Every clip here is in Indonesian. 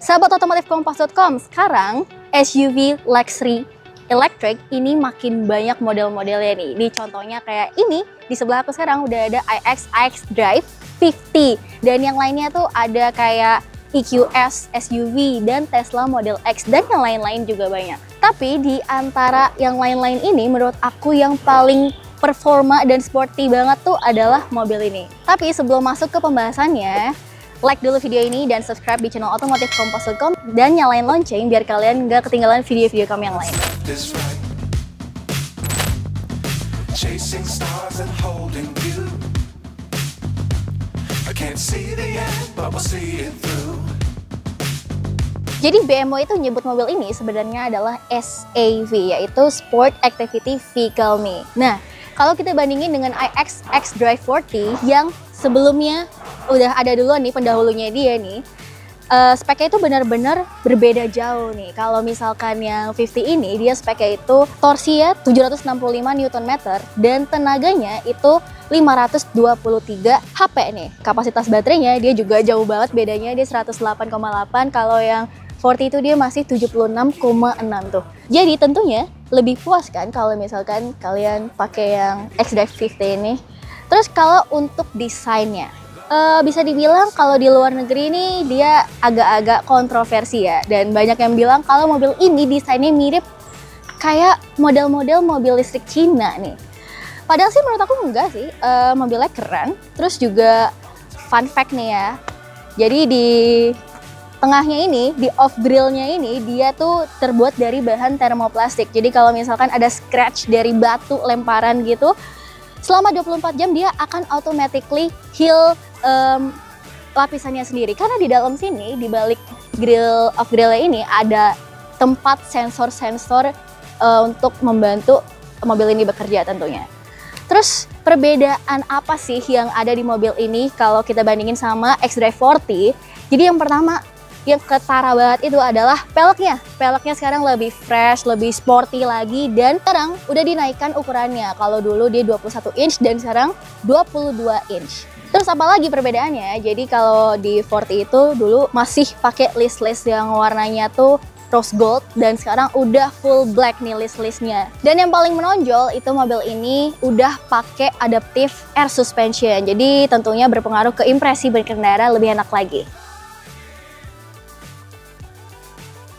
Sahabat otomotif kompas.com, sekarang SUV luxury electric ini makin banyak model-modelnya nih. Di contohnya kayak ini, di sebelah aku sekarang udah ada iX Drive 50. Dan yang lainnya tuh ada kayak EQS SUV dan Tesla Model X dan yang lain-lain juga banyak. Tapi di antara yang lain-lain ini menurut aku yang paling performa dan sporty banget tuh adalah mobil ini. Tapi sebelum masuk ke pembahasannya, like dulu video ini dan subscribe di channel otomotif kompas.com dan nyalain lonceng biar kalian nggak ketinggalan video-video kami yang lain. Jadi BMW itu nyebut mobil ini sebenarnya adalah SAV, yaitu Sport Activity Vehicle nih. Nah, kalau kita bandingin dengan iX Drive 40 yang sebelumnya udah ada duluan nih pendahulunya dia nih, speknya itu benar-benar berbeda jauh nih. Kalau misalkan yang 50 ini, dia speknya itu torsinya 765 Nm dan tenaganya itu 523 HP nih. Kapasitas baterainya dia juga jauh banget bedanya, dia 108,8. Kalau yang 40 itu dia masih 76,6 tuh. Jadi tentunya lebih puas kan kalau misalkan kalian pakai yang X-Drive 50 ini. Terus kalau untuk desainnya, bisa dibilang kalau di luar negeri ini dia agak-agak kontroversi ya. Dan banyak yang bilang kalau mobil ini desainnya mirip kayak model-model mobil listrik Cina nih. Padahal sih menurut aku enggak sih, mobilnya keren. Terus juga fun fact nih ya, jadi di tengahnya ini, di off-grillnya ini, dia tuh terbuat dari bahan termoplastik. Jadi kalau misalkan ada scratch dari batu lemparan gitu, selama 24 jam dia akan automatically heal lapisannya sendiri. Karena di dalam sini, di balik grill off-grillnya ini, ada tempat sensor-sensor untuk membantu mobil ini bekerja tentunya. Terus perbedaan apa sih yang ada di mobil ini kalau kita bandingin sama X-Drive 40? Jadi yang pertama, yang ketara banget itu adalah peleknya. Peleknya sekarang lebih fresh, lebih sporty lagi, dan sekarang udah dinaikkan ukurannya. Kalau dulu dia 21 inch dan sekarang 22 inch. Terus apa lagi perbedaannya? Jadi kalau di 40 itu dulu masih pakai list-list yang warnanya tuh rose gold dan sekarang udah full black nih list-listnya. Dan yang paling menonjol itu mobil ini udah pakai adaptive air suspension. Jadi tentunya berpengaruh ke impresi berkendara lebih enak lagi.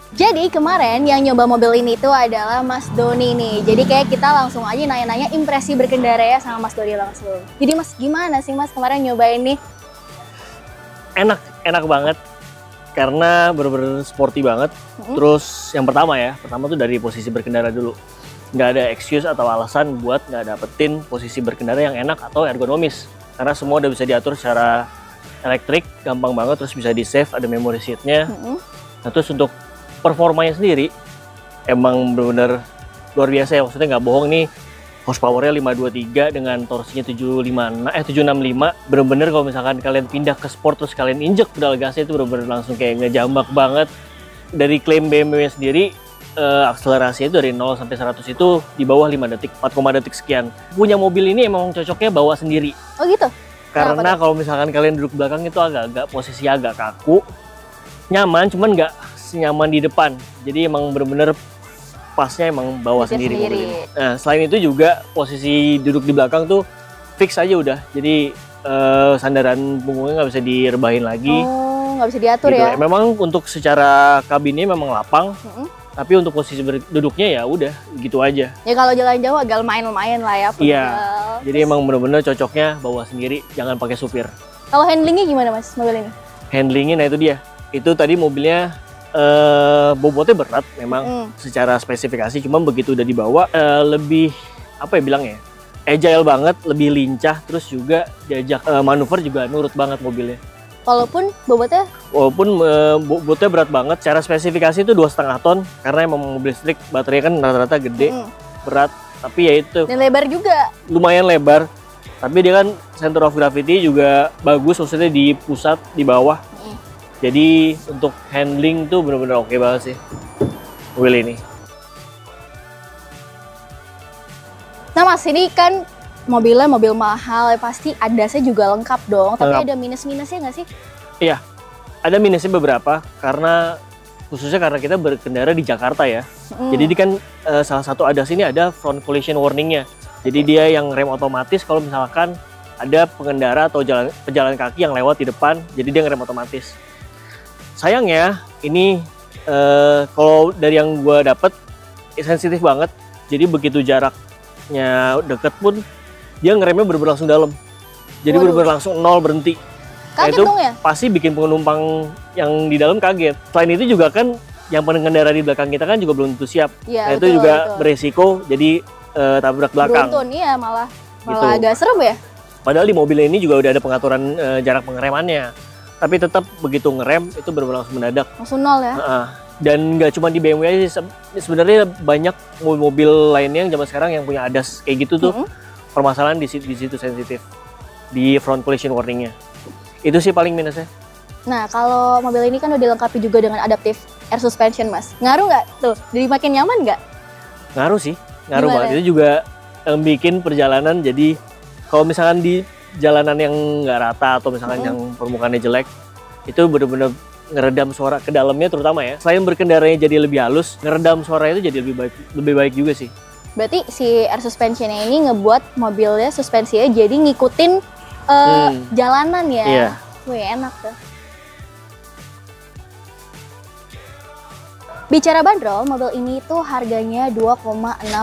Jadi kemarin yang nyoba mobil ini tuh adalah Mas Doni nih. Jadi kayak kita langsung aja nanya-nanya impresi berkendara ya sama Mas Doni langsung. Jadi Mas, gimana sih Mas kemarin nyoba ini? Enak banget. Karena bener-bener sporty banget. Terus yang pertama tuh dari posisi berkendara dulu. Nggak ada excuse atau alasan buat nggak dapetin posisi berkendara yang enak atau ergonomis. Karena semua udah bisa diatur secara elektrik, gampang banget. Terus bisa di-save, ada memory seat-nya. Nah terus untuk performanya sendiri emang bener-bener luar biasa ya, maksudnya nggak bohong nih, horsepower-nya 523 dengan torsinya 765, bener-bener kalau misalkan kalian pindah ke sport terus kalian injek pedal gasnya itu bener-bener langsung kayak ngejambak banget. Dari klaim BMW sendiri akselerasinya itu dari 0 sampai 100 itu di bawah 5 detik, 4, detik sekian. Punya mobil ini emang cocoknya bawa sendiri. Oh gitu? Karena kalau misalkan kalian duduk belakang itu agak posisi agak kaku, nyaman cuman nggak senyaman di depan. Jadi emang bener-bener pasnya emang bawa sendiri mobil ini. Nah selain itu juga posisi duduk di belakang tuh fix aja udah. Jadi sandaran punggungnya nggak bisa direbahin lagi. Oh, nggak bisa diatur gitu ya? Memang untuk secara kabinnya memang lapang. Tapi untuk posisi duduknya ya udah gitu aja. Ya kalau jalan jauh agak lumayan lah ya. Iya. Jadi emang bener-bener cocoknya bawa sendiri, jangan pakai supir. Kalau handlingnya gimana Mas mobil ini? Handlingnya, nah itu dia. Itu tadi mobilnya bobotnya berat memang secara spesifikasi, cuma begitu udah dibawa lebih apa ya bilangnya, agile banget, lebih lincah, terus juga diajak manuver juga nurut banget mobilnya. Walaupun bobotnya berat banget, secara spesifikasi itu 2,5 ton karena emang mobil listrik baterainya kan rata-rata gede, berat, tapi ya itu. Dan lebar juga. Lumayan lebar, tapi dia kan center of gravity juga bagus, maksudnya di pusat di bawah. Jadi untuk handling tuh bener-bener oke banget sih mobil ini. Nah Mas, ini kan mobilnya mobil mahal, ya pasti ADAS-nya juga lengkap dong. Tapi ada minus-minusnya nggak sih? Iya, Ada minusnya beberapa, khususnya karena kita berkendara di Jakarta ya. Jadi ini kan salah satu ADAS ini ada front collision warningnya. Jadi dia yang rem otomatis kalau misalkan ada pengendara atau pejalan kaki yang lewat di depan, jadi dia ngerem otomatis. Sayangnya ini kalau dari yang gue dapet sensitif banget. Jadi begitu jaraknya deket pun dia ngeremnya bener-bener langsung dalam. Jadi bener-bener langsung nol berhenti. Kaget itu dong ya? Pasti bikin penumpang yang di dalam kaget. Selain itu juga kan yang pengendara di belakang kita kan juga belum tentu siap. Ya, nah, itu juga beresiko jadi tabrak belakang. Beruntun, iya malah Gitu. agak serem ya. Padahal di mobil ini juga udah ada pengaturan jarak pengeremannya. Tapi tetap begitu ngerem itu benar-benar langsung mendadak. Langsung nol ya. Dan nggak cuma di BMW aja sih, sebenarnya banyak mobil-mobil lainnya yang zaman sekarang yang punya ADAS kayak gitu tuh. Permasalahan di situ sensitif. Di front collision warningnya. Itu sih paling minusnya. Nah, kalau mobil ini kan udah dilengkapi juga dengan adaptive air suspension, Mas. Ngaruh nggak tuh? Jadi makin nyaman nggak? Ngaruh sih, ngaruh Gimana? banget. Itu juga bikin perjalanan jadi kalau misalkan di jalanan yang nggak rata atau misalkan yang permukaannya jelek, itu benar-benar ngeredam suara ke dalamnya terutama ya. Selain berkendaranya jadi lebih halus, ngeredam suara itu jadi lebih baik juga sih. Berarti si air suspensionnya ini ngebuat mobilnya suspensinya jadi ngikutin jalanan ya. Iya. Wih, enak tuh. Bicara bandrol, mobil ini tuh harganya 2,6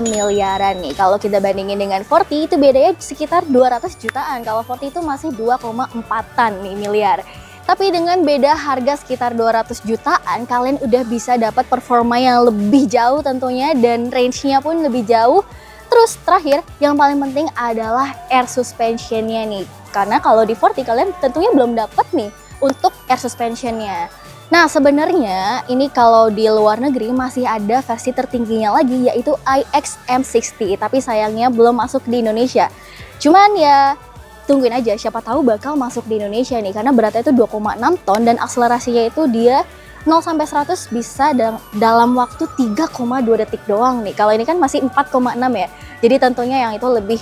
miliaran nih. Kalau kita bandingin dengan Forty itu bedanya sekitar 200 jutaan. Kalau Forty itu masih 2,4-an nih miliar. Tapi dengan beda harga sekitar 200 jutaan, kalian udah bisa dapat performa yang lebih jauh tentunya dan range-nya pun lebih jauh. Terus terakhir, yang paling penting adalah air suspension-nya nih. Karena kalau di Forty kalian tentunya belum dapat nih untuk air suspension-nya. Nah, sebenarnya ini kalau di luar negeri masih ada versi tertingginya lagi yaitu iX M60, tapi sayangnya belum masuk di Indonesia. Cuman ya tungguin aja, siapa tahu bakal masuk di Indonesia nih karena beratnya itu 2,6 ton dan akselerasinya itu dia 0 sampai 100 bisa dalam waktu 3,2 detik doang nih. Kalau ini kan masih 4,6 ya. Jadi tentunya yang itu lebih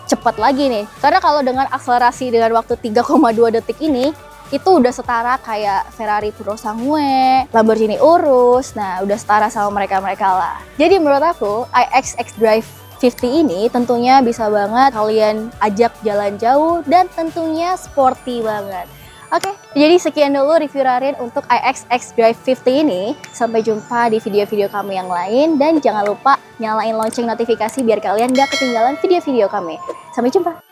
cepat lagi nih. Karena kalau dengan akselerasi dengan waktu 3,2 detik ini itu udah setara kayak Ferrari Purosangue, Lamborghini Urus. Nah, udah setara sama mereka-mereka lah. Jadi menurut aku, iX xDrive 50 ini tentunya bisa banget kalian ajak jalan jauh dan tentunya sporty banget. Oke, jadi sekian dulu review Rarin untuk iX xDrive 50 ini. Sampai jumpa di video-video kami yang lain dan jangan lupa nyalain lonceng notifikasi biar kalian gak ketinggalan video-video kami. Sampai jumpa!